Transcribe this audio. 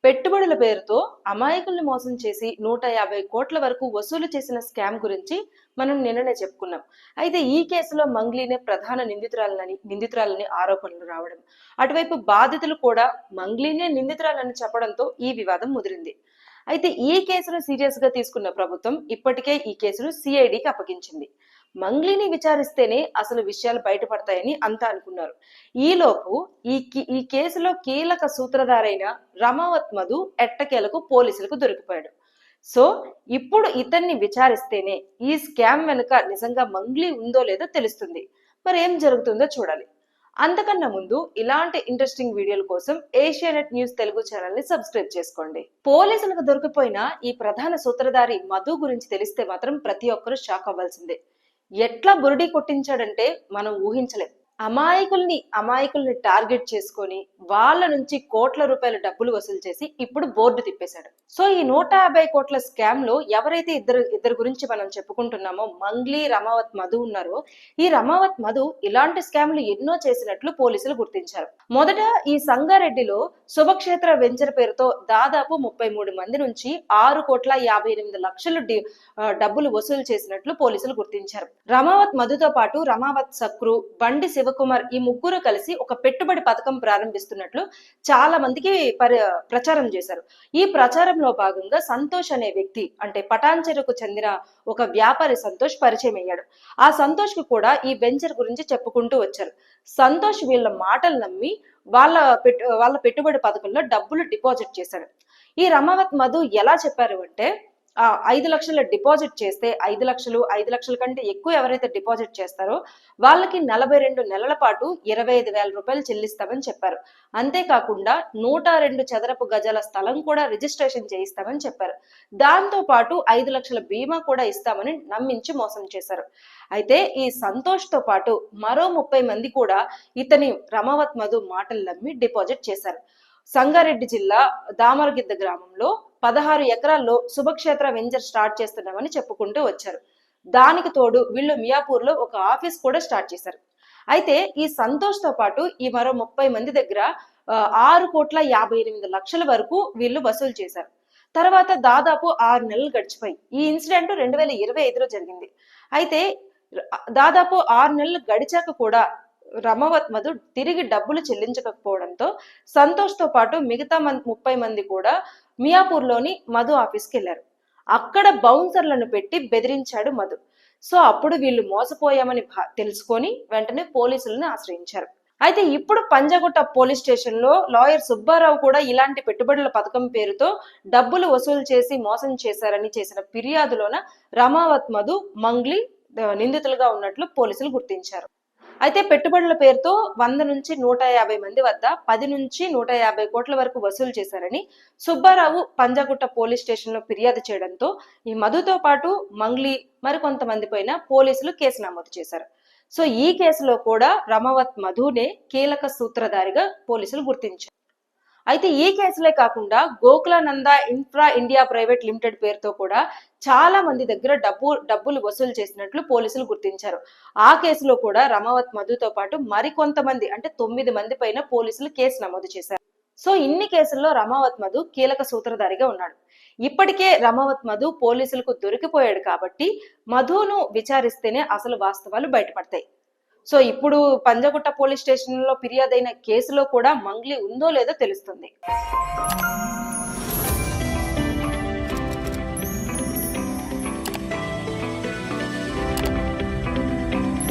పెట్టుబడుల పేరుతో అమాయకుల్ని మోసం చేసి 150 కోట్ల వరకు వసూలు చేసిన స్కామ్ గురించి మనం నిన్ననే చెప్పుకున్నాం. అయితే ఈ కేసులో మంగ్లీనే ప్రధాన నిందితురాలని ఆరోపణలు రావడం, అటువైపు బాధితులు కూడా మంగ్లీనే నిందితురాలని చెప్పడంతో ఈ వివాదం ముదిరింది. అయితే ఈ కేసును సీరియస్ గా తీసుకున్న ప్రభుత్వం ఇప్పటికే ఈ కేసును సిఐడికి అప్పగించింది. మంగ్లీని విచారిస్తేనే అసలు విషయాలు బయటపడతాయని అంతా అనుకున్నారు. ఈలోపు ఈ కేసులో కీలక సూత్రధారైన రమావత్ మధు ఎట్టకేలకు పోలీసులకు దొరికిపోయాడు. సో ఇప్పుడు ఇతన్ని విచారిస్తేనే ఈ స్కామ్ వెనుక నిజంగా మంగ్లీ ఉందో లేదో తెలుస్తుంది. మరి ఏం జరుగుతుందో చూడాలి. అంతకన్నా ముందు ఇలాంటి ఇంట్రెస్టింగ్ వీడియోల కోసం ఏషియానెట్ న్యూస్ తెలుగు ఛానల్ ని సబ్స్క్రైబ్ చేసుకోండి. పోలీసులకు దొరికిపోయిన ఈ ప్రధాన సూత్రధారి మధు గురించి తెలిస్తే మాత్రం ప్రతి ఒక్కరూ షాక్ అవ్వాల్సిందే. ఎట్లా బురిడి కొట్టించాడంటే మనం ఊహించలేం. అమాయకుల్ని టార్గెట్ చేసుకొని వాళ్ళ నుంచి కోట్ల రూపాయల డబ్బులు వసూలు చేసి ఇప్పుడు బోర్డు తిప్పేశాడు. సో ఈ 150 కోట్ల స్కామ్ లో ఎవరైతే ఇద్దరు గురించి మనం చెప్పుకుంటున్నామో మంగ్లీ, రమావత్ మధు ఉన్నారో, ఈ రమావత్ మధు ఇలాంటి స్కామ్లు ఎన్నో చేసినట్లు పోలీసులు గుర్తించారు. మొదట ఈ సంగారెడ్డిలో శుభక్షేత్ర వెంచర్ పేరుతో దాదాపు 33 మంది నుంచి 6,58,00,000 డబ్బులు వసూలు చేసినట్లు పోలీసులు గుర్తించారు. రమావత్ మధుతో పాటు రమావత్ సక్రు, బండి శివకుమార్ ఈ ముగ్గురు కలిసి ఒక పెట్టుబడి పథకం ప్రారంభిస్తున్నట్లు చాలా మందికి ప్రచారం చేశారు. ఈ ప్రచారంలో భాగంగా సంతోష్ అనే వ్యక్తి, అంటే పటాన్చెరుకు చెందిన ఒక వ్యాపారి సంతోష్ పరిచయం అయ్యాడు. ఆ సంతోష్ కు కూడా ఈ వెంచర్ గురించి చెప్పుకుంటూ వచ్చారు. సంతోష్ వీళ్ళ మాటలు నమ్మి వాళ్ళ పెట్టుబడి పథకంలో డబ్బులు డిపాజిట్ చేశాడు. ఈ రమావత్ మధు ఎలా చెప్పారు అంటే, 5 లక్షల డిపాజిట్ చేస్తే 5 లక్షల కంటే ఎక్కువ ఎవరైతే డిపాజిట్ చేస్తారో వాళ్ళకి 42 నెలల పాటు 25,000 రూపాయలు చెల్లిస్తామని చెప్పారు. అంతేకాకుండా 102 చదరపు గజాల స్థలం కూడా రిజిస్ట్రేషన్ చేయిస్తామని చెప్పారు. దాంతో పాటు 5 లక్షల బీమా కూడా ఇస్తామని నమ్మించి మోసం చేశారు. అయితే ఈ సంతోష్ తో పాటు మరో 30 మంది కూడా ఇతని రమావత్ మధు మాటలు నమ్మి డిపాజిట్ చేశారు. సంగారెడ్డి జిల్లా దామరగిద్ద గ్రామంలో 16 ఎకరాల్లో శుభక్షేత్ర వెంచర్ స్టార్ట్ చేస్తున్నామని చెప్పుకుంటూ వచ్చారు. దానికి తోడు వీళ్ళు మియాపూర్ లో ఒక ఆఫీస్ కూడా స్టార్ట్ చేశారు. అయితే ఈ సంతోష్ తో పాటు ఈ మరో 30 మంది దగ్గర 6,58,00,000 వరకు వీళ్ళు వసూలు చేశారు. తర్వాత దాదాపు 6 నెలలు గడిచిపోయి ఈ ఇన్సిడెంట్ 2025లో జరిగింది. అయితే దాదాపు 6 నెలలు గడిచాక కూడా రమావత్ మధు తిరిగి డబ్బులు చెల్లించకపోవడంతో సంతోష్ తో పాటు మిగతా 30 మంది కూడా మియాపూర్ లోని మధు ఆఫీస్కి వెళ్లారు. అక్కడ బౌన్సర్లను పెట్టి బెదిరించాడు మధు. సో అప్పుడు వీళ్ళు మోసపోయామని తెలుసుకొని వెంటనే పోలీసులను ఆశ్రయించారు. అయితే ఇప్పుడు పంజగుట్ట పోలీస్ స్టేషన్ లో లాయర్ సుబ్బారావు కూడా ఇలాంటి పెట్టుబడుల పథకం పేరుతో డబ్బులు వసూలు చేసి మోసం చేశారని చేసిన ఫిర్యాదులోన రమావత్ మధు, మంగ్లీ నిందితులుగా ఉన్నట్లు పోలీసులు గుర్తించారు. అయితే పెట్టుబడుల పేరుతో 100 నుంచి 150 మంది వద్ద 10 నుంచి 150 కోట్ల వరకు వసూలు చేశారని సుబ్బారావు పంజాగుట్ట పోలీస్ స్టేషన్ లో ఫిర్యాదు చేయడంతో ఈ మధుతో పాటు మంగ్లీ మరికొంతమంది పైన పోలీసులు కేసు నమోదు చేశారు. సో ఈ కేసులో కూడా రమావత్ మధునే కీలక సూత్రధారిగా పోలీసులు గుర్తించారు. అయితే ఈ కేసులే కాకుండా Gokulananda infra India private limited పేరుతో కూడా చాలా మంది దగ్గర డబ్బులు వసూలు చేసినట్లు పోలీసులు గుర్తించారు. ఆ కేసులో కూడా రమావత్ మధుతో పాటు మరికొంతమంది అంటే 9 మంది పైన పోలీసులు కేసు నమోదు చేశారు. సో ఇన్ని కేసుల్లో రమావత్ మధు కీలక సూత్రధారిగా ఉన్నాడు. ఇప్పటికే రమావత్ మధు పోలీసులకు దొరికిపోయాడు కాబట్టి మధును విచారిస్తేనే అసలు వాస్తవాలు బయటపడతాయి. సో ఇప్పుడు పంజగుట్ట పోలీస్ స్టేషన్ లో ఫిర్యాదైన కేసులో కూడా మంగ్లీ ఉందో లేదో తెలుస్తుంది.